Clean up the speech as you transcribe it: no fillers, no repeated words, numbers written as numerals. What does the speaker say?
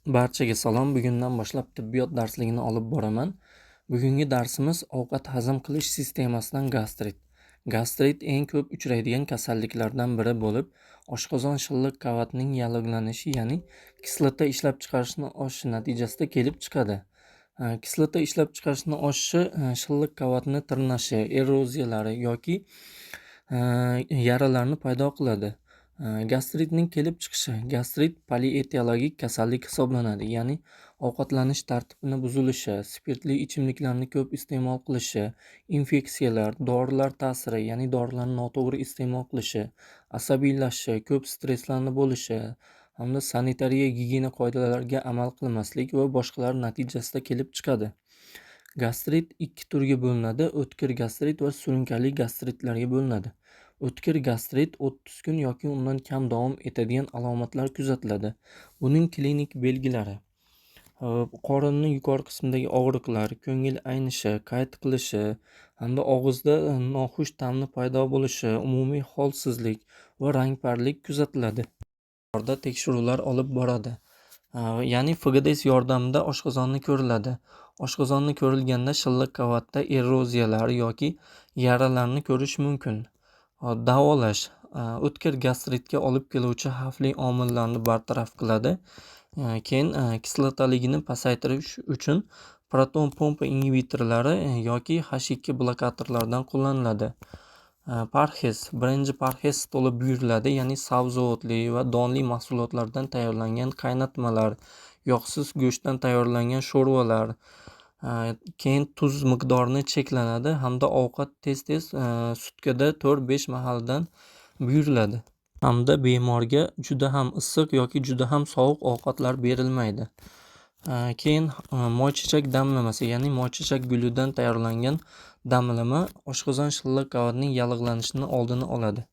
Barchaga salom. Bugundan boshlab tibbiyot darsligini olib boraman. Bugungi darsimiz ovqat hazm qilish sistemasidan gastrit. Gastrit eng ko'p uchraydigan kasalliklardan biri bo'lib, oshqozon shilliq qavatining yallig'lanishi, ya'ni kislota ishlab chiqarishni oshishi natijasida kelib chiqadi. Kislota ishlab chiqarishni oshishi shilliq qavatni tirnashi, eroziyalari yoki yaralarni paydo qiladi. Gastritning kelib chiqishi. Gastrit polietiologik kasallik hisoblanadi, ya'ni ovqatlanish tartibini buzilishi, spirtli ichimliklarni ko'p iste'mol qilishi, infeksiyalar, dorilar ta'siri, ya'ni dorilarni noto'g'ri iste'mol qilishi, asabiylashishi, ko'p stresslarni bo'lishi hamda sanitariya gigiyena qoidalariga amal qilmaslik va boshqalar natijasida kelib chiqadi. Gastrit ikki turga bo'linadi: o'tkir gastrit va surunkali gastritlarga bo'linadi. O'tkir gastrit 30 kun yoki undan kam davom etadigan alomatlar kuzatiladi. Buning klinik belgilari: qorinning yuqori qismidagi og'riqlar, ko'ngil aynishi, qayt qilishi hamda og'izda noxush ta'mni paydo bo'lishi, umumiy holsizlik va rangparlik kuzatiladi. Tekshiruvlar olib boradi. Ya'ni FGDS yordamida oshqozonni ko'riladi. Oshqozonni ko'rilganda shilliq qavatda eroziyalar yoki yaralarni ko'rish mumkin. Davolash o'tkir gastritga olib keluvchi xavfli omillarni bartaraf qiladi. Keyin kislotaligini pasaytirish uchun proton pompa ingibitorlari yoki H2 blokatorlardan qo'llaniladi. Parhez, birinchi parhez stoli buyuriladi, ya'ni sabzavotli va donli mahsulotlardan tayyorlangan qaynatmalar, yog'siz go'shtdan tayyorlangan sho'rvalar. Keyin tuz miqdorini cheklanadi hamda ovqat tez-tez sutkada 4-5 mahaldan buyuriladi. Hamda bemorga juda ham issiq yoki juda ham sovuq ovqatlar berilmaydi. Keyin moychechak damlamasi, ya'ni moychechak gulidan tayyorlangan damlama oshqozon shilliq qavatining yallig'lanishini oldini oladi.